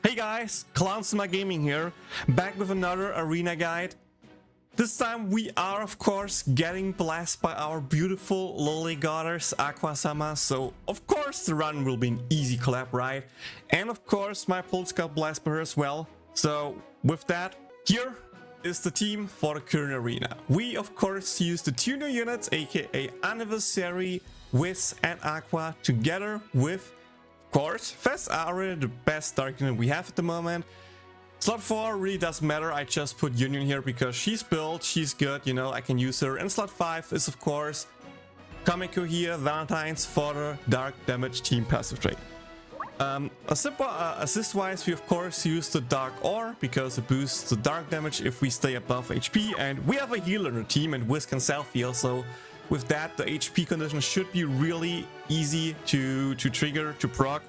Hey guys, Konosuba Gaming here, back with another arena guide. This time we are of course getting blessed by our beautiful lily goddess Aqua-sama, so of course the run will be an easy collab, right? And of course my pulse got blessed by her as well. So with that, here is the team for the current arena. We of course use the two new units, aka Anniversary, Wiz and Aqua, together with of course Fast Arue, the best dark unit we have at the moment. Slot 4 really doesn't matter, I just put Yunyun here because she's built, she's good, you know, I can use her. And slot 5 is of course Komekko here, Valentine's for the dark damage team passive trait. Assist wise, we of course use the dark ore because it boosts the dark damage if we stay above HP, and we have a healer in the team and Wiz can self heal, so with that the HP condition should be really easy to trigger, to proc.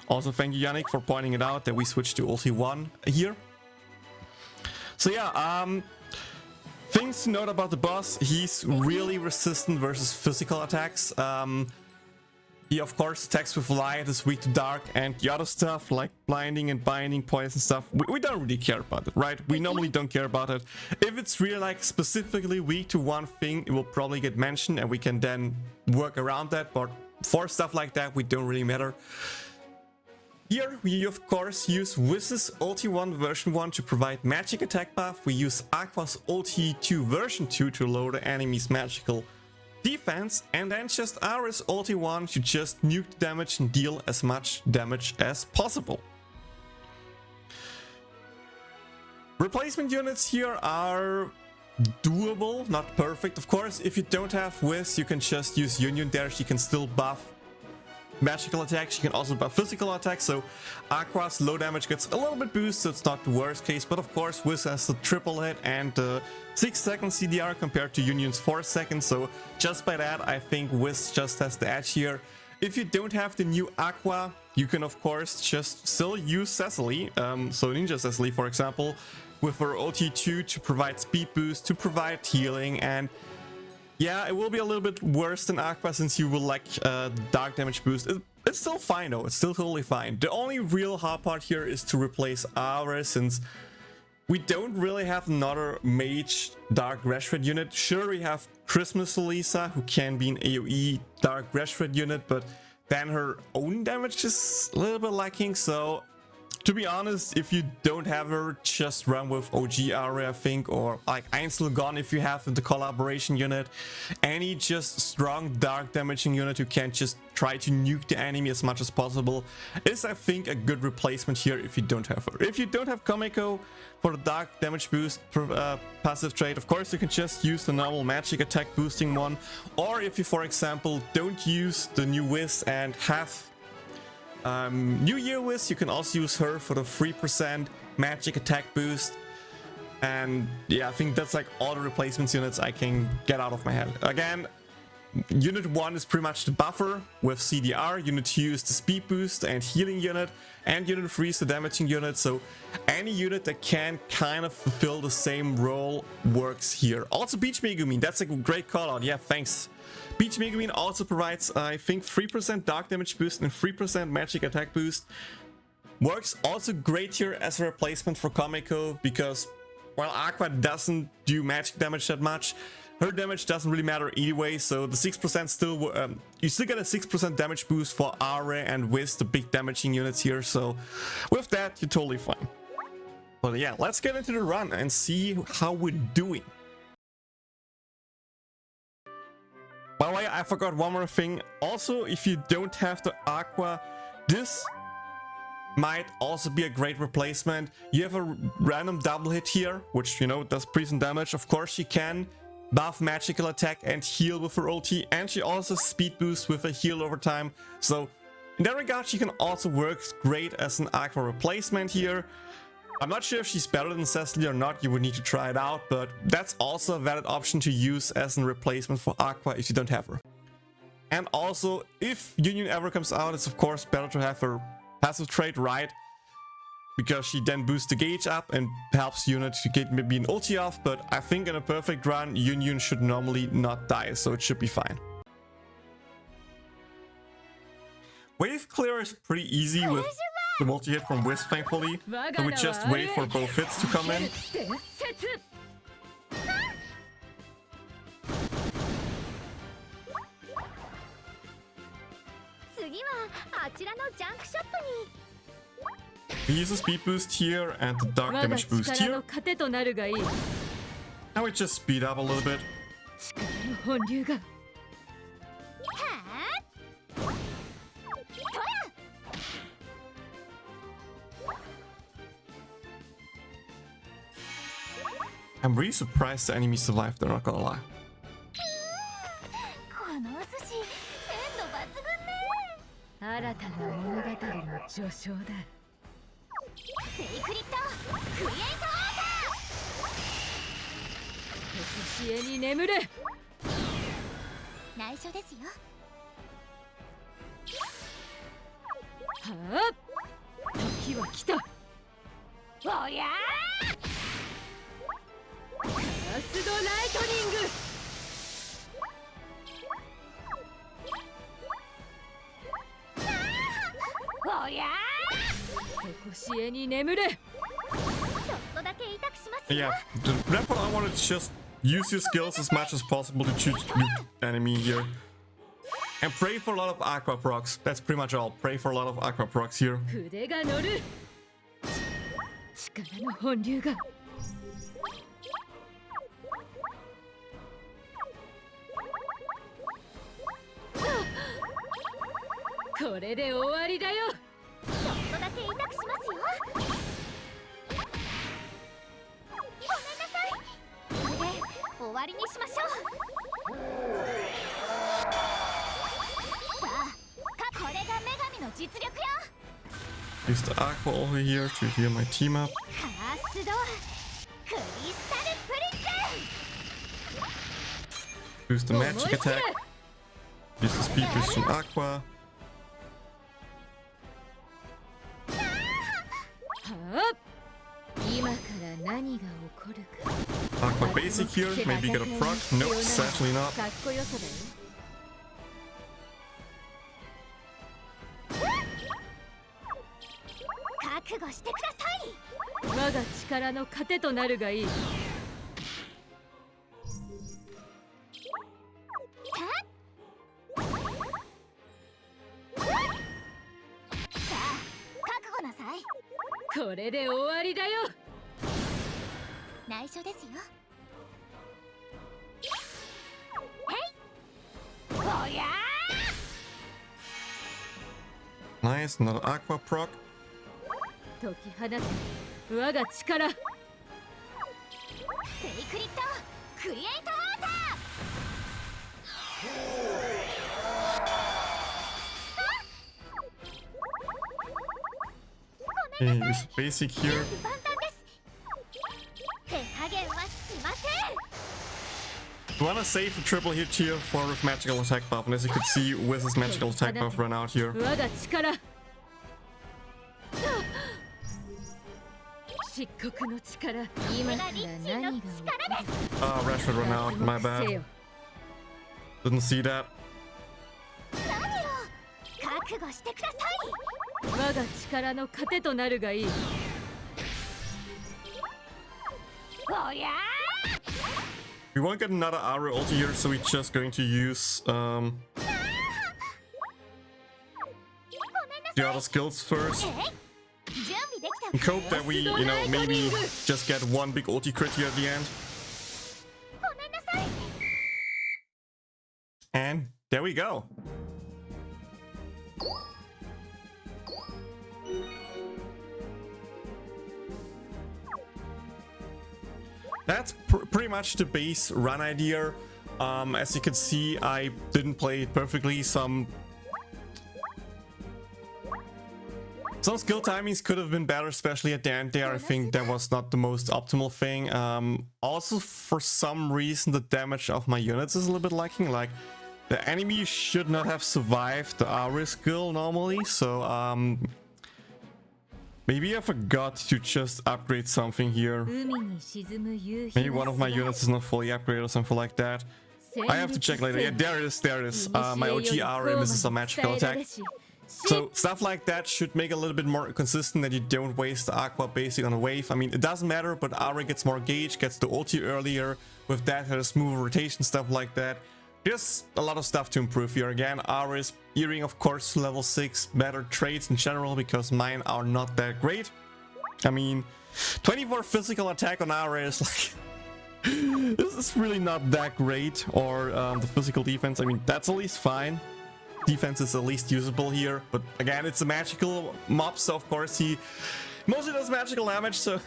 Also thank you Yannick for pointing it out that we switched to ulti 1 here. So yeah, things to note about the boss: he's really resistant versus physical attacks. He of course attacks with light, is weak to dark, and the other stuff like blinding and binding, poison stuff, we don't really care about it, right? We normally don't care about it. If it's really like specifically weak to one thing, it will probably get mentioned and we can then work around that, but for stuff like that we don't really matter. Here we of course use Wiz's ulti 1 version 1 to provide magic attack buff. We use Aqua's ulti 2 version 2 to lower the enemy's magical defense, and then just Arue's ulti 1 to just nuke the damage and deal as much damage as possible. Replacement units here are doable, not perfect. Of course, if you don't have Wiz, you can just use Yunyun there. She can still buff magical attacks, she can also buff physical attacks, so Aqua's low damage gets a little bit boost, so it's not the worst case. But of course Wiz has the triple hit and 6-second CDR compared to Yunyun's 4 seconds, so just by that I think Wiz just has the edge here. If you don't have the new Aqua, you can of course just still use Cecily, so Ninja Cecily for example, with her ulti 2 to provide speed boost, to provide healing, and yeah, it will be a little bit worse than Aqua since you will like dark damage boost. It's still fine though, it's still totally fine. The only real hard part here is to replace Arue, since we don't really have another mage dark Reshred unit. Sure, we have Christmas Lolisa who can be an AoE dark Reshred unit, but then her own damage is a little bit lacking, so to be honest, if you don't have her, just run with OG Arue, I think, or like Ainz if you have the collaboration unit. Any just strong dark damaging unit who can just try to nuke the enemy as much as possible is, I think, a good replacement here if you don't have her. If you don't have Komekko for the dark damage boost passive trait, of course you can just use the normal magic attack boosting one, or if you for example don't use the new Wiz and have New Year Wiz, you can also use her for the 3% magic attack boost. And yeah, I think that's like all the replacements units I can get out of my head. Again, unit 1 is pretty much the buffer with CDR, unit 2 is the speed boost and healing unit, and unit 3 is the damaging unit, so any unit that can kind of fulfill the same role works here. Also Beach Megumin, that's a great call out, yeah, thanks. Beach Megumin also provides, I think, 3% dark damage boost and 3% magic attack boost. Works also great here as a replacement for Komekko because while Aqua doesn't do magic damage that much, her damage doesn't really matter anyway, so the 6% still, you still get a 6% damage boost for Arue and Wiz, the big damaging units here, so with that, you're totally fine. But yeah, let's get into the run and see how we're doing. By the way, I forgot one more thing. Also, if you don't have the Aqua, this might also be a great replacement. You have a random double hit here, which, you know, does decent damage. Of course, she can buff magical attack and heal with her ulti, and she also speed boosts with a heal over time. So in that regard, she can also work great as an Aqua replacement here. I'm not sure if she's better than Cecily or not, you would need to try it out, but that's also a valid option to use as a replacement for Aqua if you don't have her. And also, if Yunyun ever comes out, it's of course better to have her passive trait, right? Because she then boosts the gauge up and helps units to get maybe an ulti off, but I think in a perfect run, Yunyun should normally not die, so it should be fine. Wave clear is pretty easy with the multi-hit from Wisp, thankfully. So we just wait for both hits to come in. We use the speed boost here and the dark damage boost here. Now we just speed up a little bit. I'm really surprised the enemy survived, they're not gonna lie. Yeah, that's what I wanted to just use your skills as much as possible to shoot the enemy here. And pray for a lot of Aqua procs. That's pretty much all. Pray for a lot of Aqua procs here. Use the Aqua over here to heal my team up. Use the magic attack. Use the speed boost from Aqua. Aqua basic here, maybe get a proc. Nope, sadly not. Nice, another Aqua proc. Okay, use basic here. We wanna save the triple hit here for with magical attack buff, and as you can see, with his magical attack buff run out here. Ah, Rashford run out, my bad. Didn't see that. We won't get another Arue ulti here, so we're just going to use the other skills first. And hope that we, you know, maybe just get one big ulti crit here at the end. And there we go. That's pretty much the base run idea. As you can see, I didn't play it perfectly. Some skill timings could have been better, especially at the end there. I think that was not the most optimal thing. Also, for some reason, the damage of my units is a little bit lacking. Like, the enemy should not have survived the Arue skill normally, so maybe I forgot to just upgrade something here. Maybe one of my units is not fully upgraded or something like that. I have to check later. Yeah, there it is, there it is. My OG Arue misses a magical attack. So stuff like that should make it a little bit more consistent, that you don't waste the Aqua basic on a wave. I mean, it doesn't matter, but Arue gets more gauge, gets the ulti earlier. With that, has a smoother rotation, stuff like that. Just a lot of stuff to improve here. Again, Are's earring, of course, to level 6. Better trades in general, because mine are not that great. I mean, 24 physical attack on Arue is like... this is really not that great. Or the physical defense, I mean, that's at least fine. Defense is at least usable here. But again, it's a magical mob, so of course he mostly does magical damage. So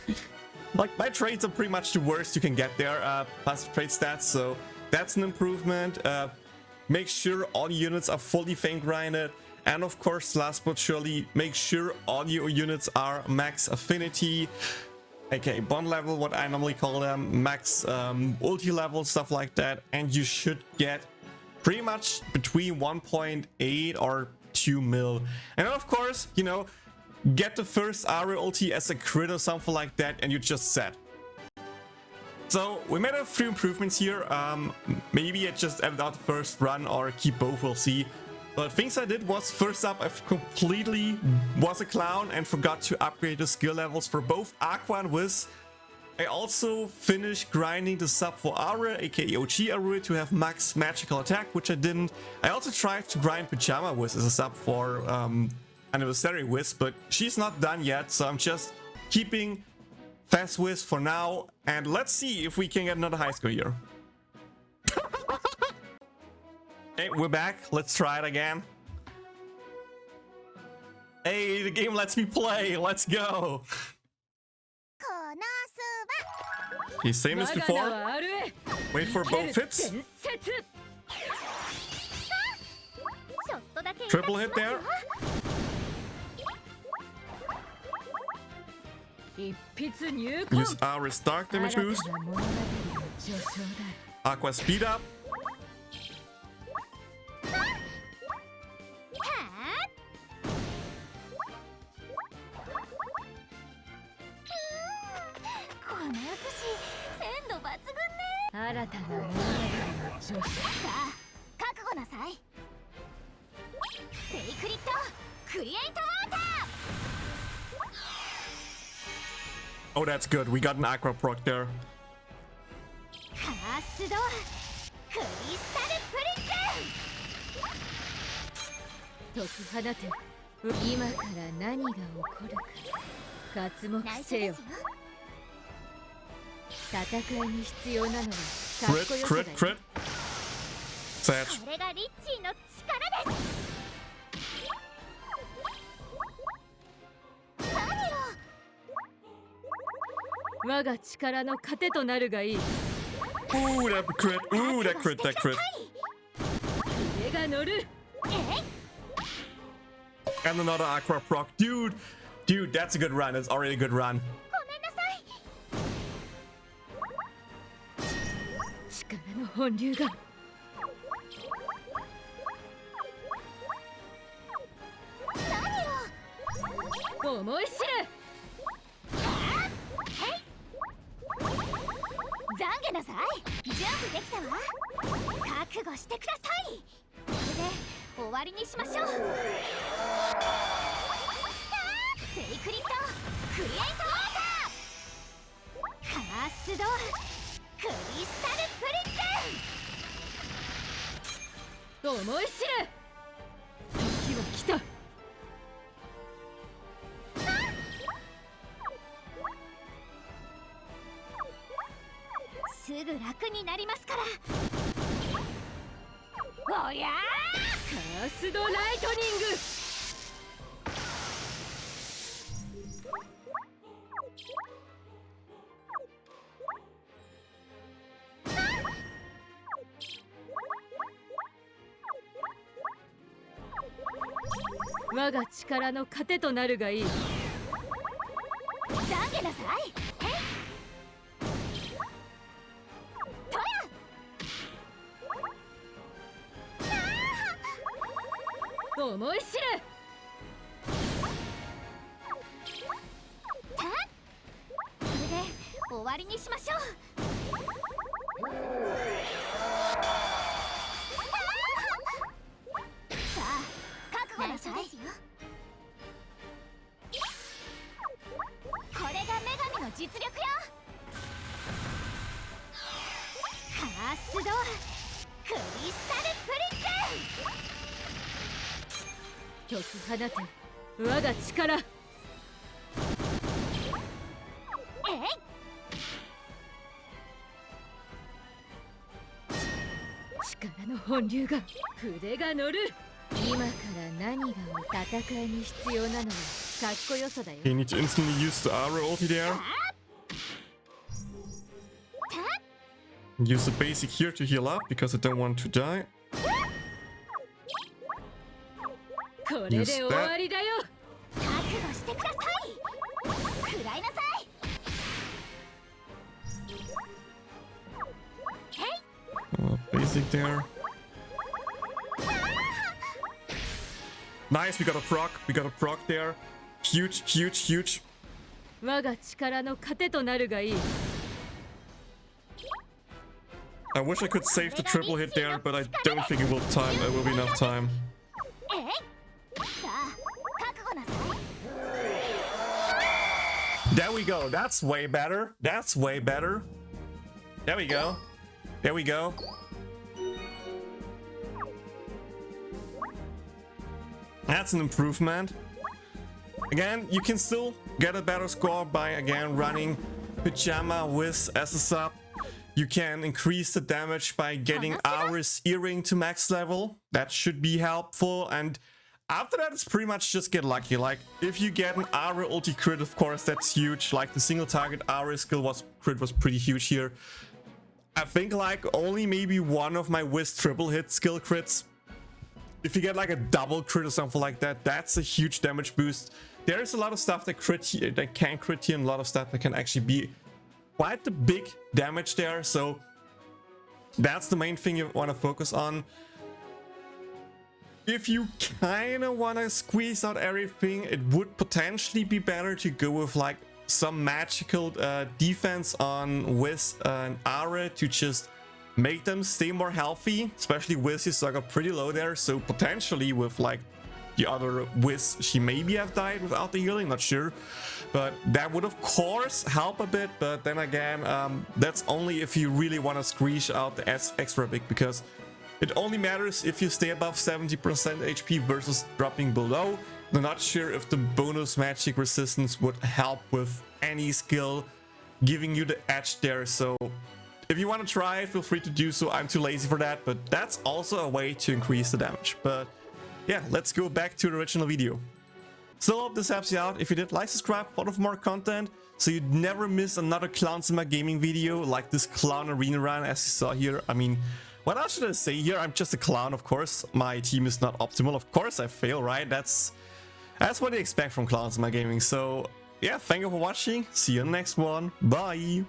like, my trades are pretty much the worst you can get there. Passive trade stats, so that's an improvement. Make sure all units are fully fame grinded. And of course, last but surely, make sure all your units are max affinity, aka bond level, what I normally call them, max ulti level, stuff like that. And you should get pretty much between 1.8 or 2 mil. And then of course, you know, get the first Arue ulti as a crit or something like that, and you're just set. So we made a few improvements here. Maybe I just added out the first run or keep both, we'll see. But things I did was, first up, I completely was a clown and forgot to upgrade the skill levels for both Aqua and Wiz. I also finished grinding the sub for Arue, aka OG Arue, to have max magical attack, which I didn't. I also tried to grind Pajama Wiz as a sub for Anniversary Wiz, but she's not done yet, so I'm just keeping Fast Wiz for now, and let's see if we can get another high score here. Hey, we're back. Let's try it again. Hey, the game lets me play. Let's go. Okay, same as before. Wait for both hits. Triple hit there. Use Are's dark damage boost. Aqua speed up. Oh, that's good. We got an Aqua proc there. Crit, crit. Sad. Ooh, that crit. Ooh, that crit, that crit. And another Aqua proc. Dude, that's a good run. It's already a good run. 実力よ。カースドクリスタルプリンス。解き放て我が力。力の本流が筆が乗る。今から何が戦いに必要なのはかっこよさだよ。 You need to instantly use the Arue ulti there. Use the basic here to heal up because I don't want to die. これで終わりだよ。覚悟してください。食らいなさい。Basic there. Nice, we got a proc. We got a proc there. Huge, huge, huge. 我が力の糧となるがいい。 I wish I could save the triple hit there, but I don't think it will be enough time. There we go. That's way better. That's way better. There we go. There we go. That's an improvement. Again, you can still get a better score by again running Pajama Whiz as a sub. You can increase the damage by getting Arue's earring to max level. That should be helpful. And after that, it's pretty much just get lucky. Like, if you get an Arue ulti crit, of course, that's huge. Like, the single target Arue skill crit was pretty huge here. I think, like, only maybe one of my Whiz triple hit skill crits. If you get, like, a double crit or something like that, that's a huge damage boost. There's a lot of stuff that can crit here, and a lot of stuff that can actually be quite the big damage there. So that's the main thing you want to focus on. If you kind of want to squeeze out everything, it would potentially be better to go with like some magical defense on Wiz and Arue to just make them stay more healthy. Especially Wiz is like pretty low there, so potentially with like the other Wiz, she maybe have died without the healing, not sure. But that would of course help a bit, but then again, that's only if you really want to squeeze out the extra big, because it only matters if you stay above 70% HP versus dropping below. I'm not sure if the bonus magic resistance would help with any skill giving you the edge there. So if you want to try, feel free to do so. I'm too lazy for that, but that's also a way to increase the damage. But yeah, let's go back to the original video. Still hope this helps you out. If you did, like, subscribe, follow for more content so you'd never miss another Konosuba gaming video like this clown arena run as you saw here. I mean, what else should I say here? I'm just a clown, of course. My team is not optimal. Of course I fail, right? That's what you expect from Konosuba gaming. So yeah, thank you for watching. See you in the next one. Bye.